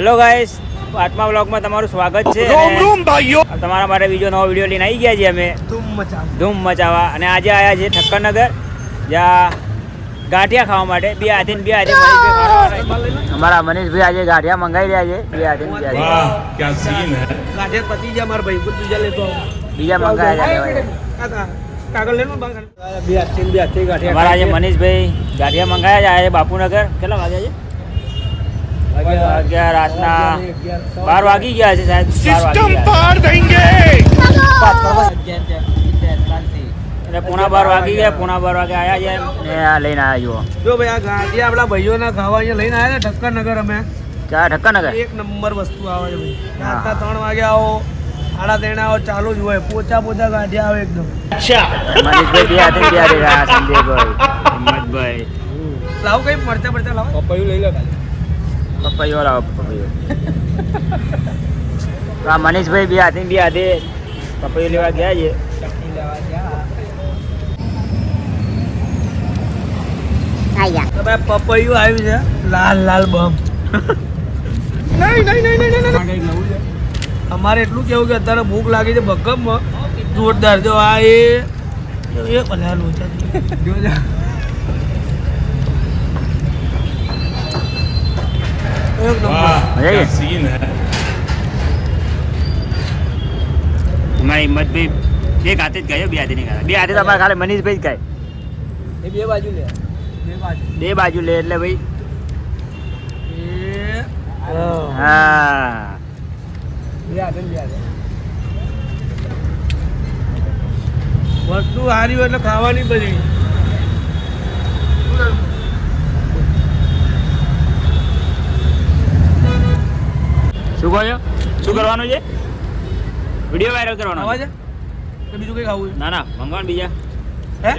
Hello guys, આઠમા વ્લોગમાં તમારું સ્વાગત છે. તમારા માટે બીજો નવો વિડીયો લઈને આવી ગયા છીએ અમે ધૂમ મચાવવા. અને આજે આવ્યા છે ઠક્કરનગર, જ્યાં ગાંઠિયા ખાવા માટે. બે હાથે અમારા મનીષભાઈ આજે ગાંઠિયા મંગાવી રહ્યા છે. બે હાથે ગાંઠિયા પતી ગયા મારા ભાઈ, બીજા લેતો બીજા મંગાવ્યા છે. અમારા આજે મનીષભાઈ ગાંઠિયા મંગાવ્યા છે. આજે બાપુનગર કેટલા વાગ્યા છે? વાગ્યા રાતના 12 વાગી ગયા છે સાહેબ. સિસ્ટમ પાર દેંગે. એટલે પોણા 12 વાગી ગયા. પોણા 12 વાગે આવ્યા છે ને આ લઈને આવ્યા જુઓ. જો ભાઈ આ ગાંઠિયા આપણા ભાઈઓના ખાવા અહીંયા લઈને આવ્યા ને ઠક્કરનગર. અમે ક્યાં ઠક્કરનગર? એક નંબર વસ્તુ આવે છે ભાઈ. રાતના 3 વાગે આવો, 3:30 આવો, ચાલુ જ હોય. પોચા ગાંઠિયા આવે એકદમ. મનીષભાઈ બે હાથે સંજયભાઈ હિંમતભાઈ લાવો કઈ મરચા લાવો. પપૈયું લઈ લો ખાલી. પપૈયો લાવો પપૈયો. તો આ મનીષભાઈ બે હાથે પપૈયું લેવા ગયા છે. પપૈયું આવ્યું છે લાલ બમ. અમારે એટલું કેવું કે અત્યારે ભૂખ લાગી છે બકમમાં જોરદાર. જો આ એ ભલે લોચા હિંમતભાઈ એક હાથે જ ગયો, બે હાથે નહીં ગયા. બે હાથે તો અમારે ખાલી મનીષભાઈ જ ગાય. બે બાજુ લે, બે બાજુ લે એટલે ભાઈ. હા વસ્તુ સારી હોય એટલે ખાવાની બધી. શું કહો છો? શું કરવાનું છે? વિડીયો વાયરલ કરવાનો છે કે બીજું કઈ ખાવું? ના મંગાવો બીજા. હે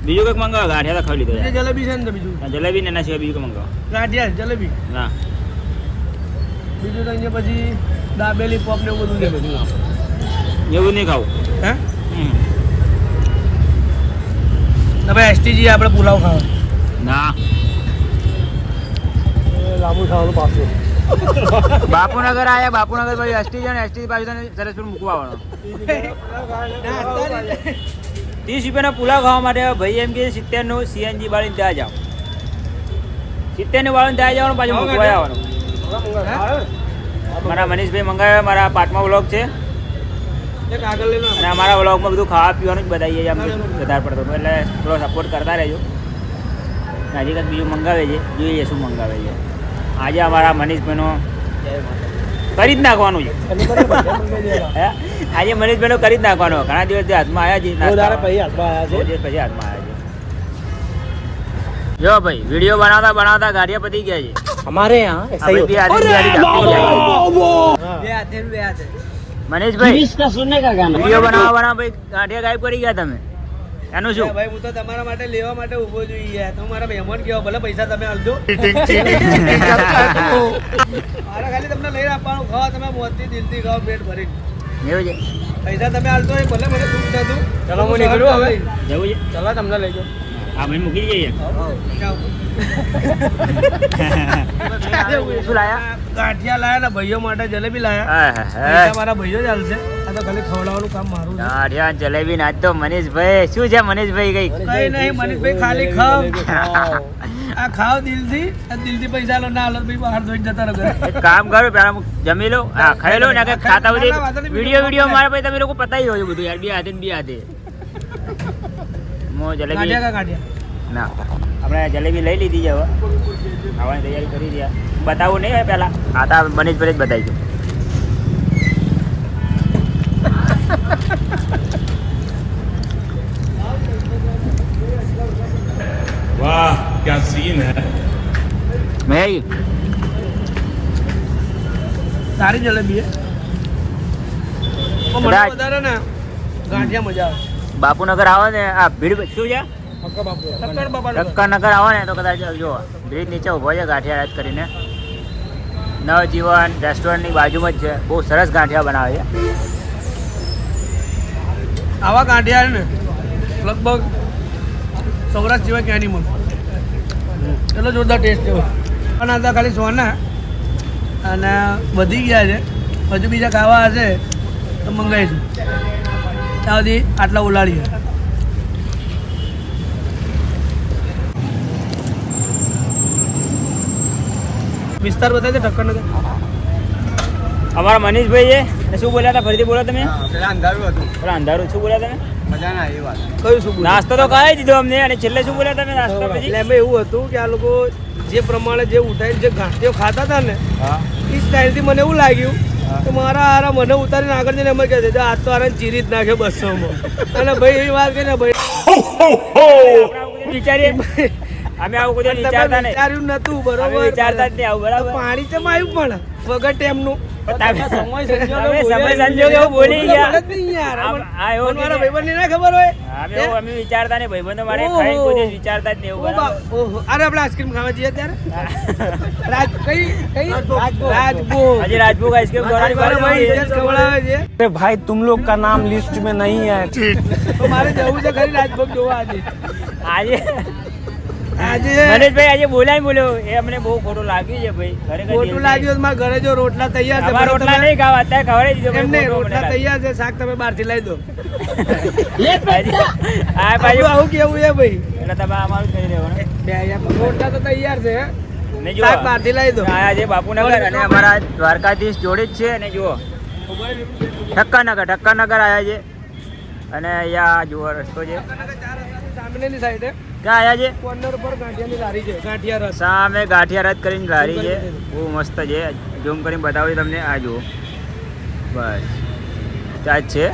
બીજું કંઈક મંગાવો. ગાંઠિયા તો ખાઈ લીધો. જલેબી છે ને બીજું? જલેબી ને એના સિવાય બીજું કંઈ મંગાવો. ગાંઠિયા જલેબી ના બીજું તો અહીંયા પછી દાબેલી પોપ ને એવું બધું છે. બધું એવું નહીં ખાવું. હે તમે એસટીજી આપણે પુલાવ ખાવા. ના લાંબુ ખાવાનું પાછું. બાપુનગર આયા. બાપુનગર પછી એસટી છે ને એસટી પાછું તને સરસપુર મૂકવા આવવાનો. 30 રૂપિયાનો પુલાવ ખાવા માટે ભાઈ એમ કે 70 નું સીએનજી બાળીને ત્યાં જાઓ. 70 નું બાળીને ત્યાં જવાનું, પાછું મૂકવા આવવાનું. મારા મનીષભાઈ મંગાવ્યા. મારા 5મા વ્લોગ છે અને અમારા વ્લોગમાં બધું ખાવા પીવાનું જ બતાવીએ અમને વધારે પડતો, એટલે થોડો સપોર્ટ કરતા રહેજો. હજી કંઈક બીજું મંગાવે છે, જોઈએ શું મંગાવે છે. આજે અમારા મનીષભાઈનો કરી જ નાખવાનું છે. આજે મનીષભાઈનો કરી જ નાખવાનો. ઘણા દિવસથી હાથમાં આવ્યા છે, પછી હાથમાં આવ્યા છે. જો ભાઈ વિડીયો બનાવતા ગાડિયા પતી ગયા છે અમારે. મનીષભાઈ વિડીયો બનાવવા ભાઈ ગાંઠિયા ગાયબ કરી ગયા તમે. એનું શું ભાઈ? હું તો તમારા માટે લેવા માટે ઉભો જોઈએ. તમારા મહેમાન કેવો, ભલે પૈસા તમે આલજો. મારા ખાલી તમને લઈને આપવાનું. ખાવા તમે મોજથી દિલથી ખાઓ, પેટ ભરી. એવું છે? પૈસા તમે આલજો એ ભલે મને દુઃખ થતું. ચલો હું નીકળું હવે. જવું છે? ચલો તમને લઈ જાઓ. હા ભાઈ મૂકી જઈએ. શું લાયા? ગાંઠિયા લાયા ને ભાઈઓ માટે જલેબી લાયા. મારા ભાઈઓ જ હાલશે. આ તો ખાલી ખવડાવવાનું કામ મારું છે. ગાંઠિયા જલેબી નાચ તો મનીષભાઈ. શું છે મનીષભાઈ? કઈ નહીં મનીષભાઈ, ખાલી ખાવ. આ ખાવ દિલથી પૈસા લો. ના લો ભાઈ, બહાર ધોઈને જતા રહો. એક કામ કરો, પેલા જમી લો, ખાઈ લો ને ખાતા બધી વિડીયો મારે ભાઈ તમે લોકો પતાવી દો છો બધું યાર. બે હાથે જલેબી ના આપણે જલેબી લઈ લીધી છે. હવે ખાવાની તૈયારી કરી રહ્યા. બતાવું નહીં હોય પહેલાં. હા તો મનીષભાઈ જ બતાવી દો. વાહ क्या सीन है. મેં સારી જલેબી હે. મને વધારે ને ગાંઠિયા મજા આવે. બાપુનગર આવો ને આ ભીડ શું છે? ઠક્કરનગર આવો ને તો કદાચ જો બ્રિજ નીચે ઉભો છે ગાંઠિયા રાજ કરીને. નવજીવન રેસ્ટોરન્ટની બાજુમાં જ છે. બહુ સરસ ગાંઠિયા બનાવે છે. આવા ગાંઠિયા ને લગભગ સૌરાષ્ટ્ર જેવા ક્યાં નહીં મળે. એટલો જોરદાર ટેસ્ટ છે. અને આ ખાલી સોના અને વધી ગયા છે. હજુ બીજા ખાવા હશે તો મંગાવીશું. ત્યાં સુધી આટલા ઉલાડીએ. વિસ્તાર બતાવજો ઠક્કરનગર. અમારા મનીષભાઈ છે એ શું બોલ્યા હતા ફરીથી બોલો તમે? પેલા અંધારું હતું, પેલા અંધારું શું બોલ્યા તમે? મજા ના આવી વાત. કયું શું બોલ્યું? નાસ્તો તો ખાઈ દીધો અમને અને છેલ્લે શું બોલ્યા તમે નાસ્તો પછી? એટલે એમાં એવું હતું કે આ લોકો જે પ્રમાણે જે ઉઠાઈને જે ઘાંટીઓ ખાતા હતા ને હા એ સ્ટાઇલથી મને એવું લાગ્યું કે મારા હારા મને ઉતારીને આગળ જઈને એમ કહે છે આજ તો હારાને ચીરી જ નાખ્યો 200માં. અને ભાઈ એવી વાત કરીને ભાઈ વિચારીએ અમે આવું કોઈ વિચારતા નહીં. વિચાર્યું નતું અમે બરોબર. વિચારતા જ નહીં આવું બરાબર. પાણી ચમ આવ્યું પણ વગર ટેમનું. તમે સમય સંજોગે એવું બોલી ગયા. મને જ નહીં યાર. આ એવો મને મારા ભાઈબંધને ના ખબર હોય. અમે એવું અમે વિચારતા નહીં ભાઈબંધો મારે ઓહો. ખાઈને કોઈ દિવસ વિચારતા જ નહીં એવું બરાબર. ઓહો. અરે આપણે આઈસ્ક્રીમ ખાવા જઈએ ત્યારે રાજભોગ. હજી રાજભોગ આઈસ્ક્રીમ મારા ભાઈ ઇજ્જત ખવડાવે છે. अरे भाई तुम लोग का नाम लिस्ट में नहीं है. તો મારે જવું છે ખરી રાજભોગ જોવા આજે. આજે આજે મનીષભાઈ આજે બોલ્યા ને બોલ્યો એ અમને બહુ ખોટું લાગ્યું છે ભાઈ. ખરેખર ખોટું દિલથી. લાગ્યું તો મારા ઘરે જો રોટલા તૈયાર છે અમારા રોટલા નહીં ખાવા અત્યારે ખવડાવી દીધો એમ નહીં, ભાઈ, રોટલા ખોટું તૈયાર છે શાક તમે બહારથી લઈ દો. મને લાગે. હા આવું ભાઈ આવું કેવું છે ભાઈ? એટલે તમે અમારું જ કરી દેવાનું બે અહીંયા રોટલા તો તૈયાર છે ને જુઓ શાક બહારથી લઈ દો. આયા છે બાપુનગર અને અમારા દ્વારકાધીશ જોડે જ છે અને જુઓ ઠક્કરનગર આયા છે અને અહીંયા જુઓ રસ્તો છે સામેની સાઈડે ક્યાં આયા છે કોર્નર પર ગાંઠિયાની લારી છે, ગાંઠિયા રસ. સામે ગાંઠિયા રદ કરીને લારી છે બહુ મસ્ત છે ઝૂમ કરીને બતાવું તમને આ જુઓ બસ ત્યાં જ છે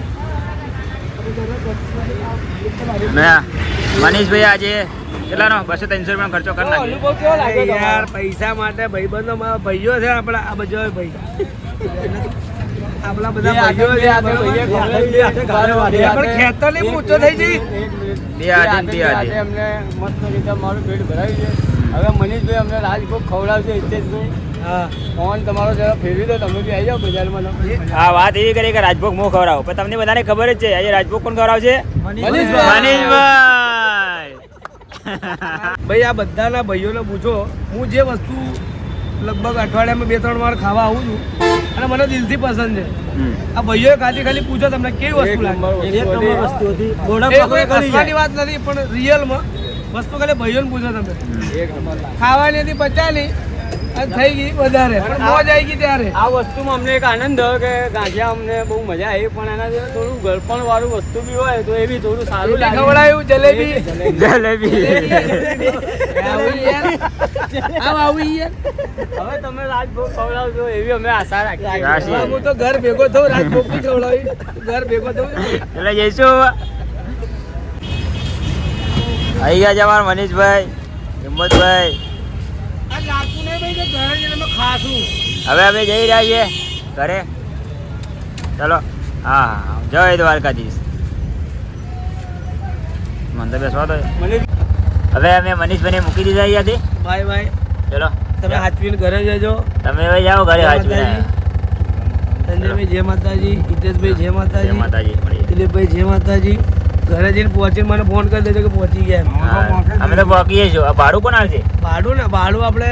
ને મનીષભાઈ આજે કેટલાનો 200-300 રૂપિયાનો ખર્ચો કરી નાખ્યો અનુભવ કેવો લાગે યાર? પૈસા માટે ભાઈબંધો મારા ભાઈઓ છે આપણા આ બધો ભાઈ આપણા બધા ભાઈઓ છે પણ ખેતર ની પૂછો થઈ જઈ. બે આદિ અમને મસ્ત રીતે મારું પેટ ભરાયું છે. હવે મનીષભાઈ અમને રાજભોગ ખવડાવશે. હિતેશભાઈ હા ફોન તમારો જરા ફેરવી દો, તમે બી આવી જાઓ બજારમાં. હા વાત એવી કરી કે રાજભોગ હું ખવડાવું પણ તમને બધાને ખબર જ છે આજે રાજભોગ કોણ ખવડાવશે મનીષભાઈ ભાઈ આ બધાના ભાઈઓને પૂછો, હું જે વસ્તુ લગભગ અઠવાડિયામાં 2-3 વાર ખાવા આવું છું અને મને દિલથી પસંદ છે. આ ભાઈઓએ ખાલી પૂછો તમને કેવી વસ્તુ લાગે. વસ્તુ હતી. એ કોઈ હસવાની વાત નથી પણ રિયલમાં વસ્તુ ખાલી ભાઈઓને પૂછો તમે. એક નંબર. ખાવાની હતી પચાની અને થઈ ગઈ વધારે પણ મોજ આવી ગઈ ત્યારે. આ વસ્તુમાં અમને એક આનંદ થયો કે ગાંઠિયા અમને બહુ મજા આવી, પણ એના જોડે થોડું ગળપણ વાળું વસ્તુ બી હોય તો એ બી થોડું સારું લાગે. ખવડાયું જલેબી જલેબી આવું યાર. હવે તમે રાજભોગ ખવડાવજો એવી અમે આશા રાખીએ. રાશિ. હવે હું તો ઘર ભેગો થઉં રાજભોગ ની ખવડાવી ઘર ભેગો થઉં. એટલે જઈશું આવી ગયા છે અમારા મનીષભાઈ હિંમતભાઈ આ લાગતું નહીં ભાઈ કે ઘરે જઈને અમે ખાશું. હવે અમે જઈ રહ્યા છીએ ઘરે ચલો હા હા જય દ્વારકાધીશ મને તો બેસવા દો હવે અમે મનીષભાઈને મૂકી દીધા અહીંયાથી ભાઈ ભાઈ ચલો તમે હાચવીને ઘરે જજો. તમે હવે જાઓ ઘરે જય વાંચવીને માતાજી. સંજયભાઈ જય માતાજી, હિતેશભાઈ જય જય માતાજી, માતાજી મળીએ દિલીપભાઈ જય માતાજી. ઘરે જઈને પહોંચીને મને ફોન કરી દેજો કે પહોંચી ગયા એમ. હા, અમે તો પહોંચીએ છીએ આ ભાડું કોણ આવશે ભાડું આપણે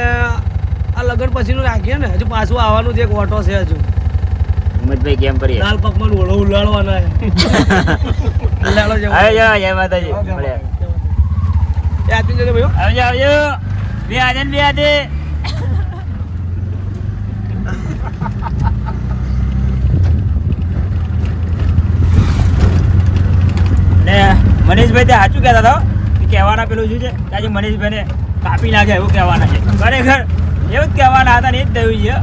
આ લગ્ન પછીનું રાખીએ ને. હજુ પાછું આવવાનું છે એક ઓટો છે હજુ હિંમતભાઈ કેમ કરીએ લાલ પકવાન ઓળો ઉલાડવાના છે. ઉલાડો જવો. હવે જાઓ જય માતાજી મળીએ એ આપી દેજો ભાઈઓ. આવજો આવજો બે આજે ને બે આજે ને મનીષભાઈ તે સાચું કહેતા હતા કે કહેવાના પેલું શું છે કે આજે મનીષભાઈને કાપી નાખે એવું કહેવાના છે ખરેખર એવું જ કહેવાના હતા ને એ જ થયું છે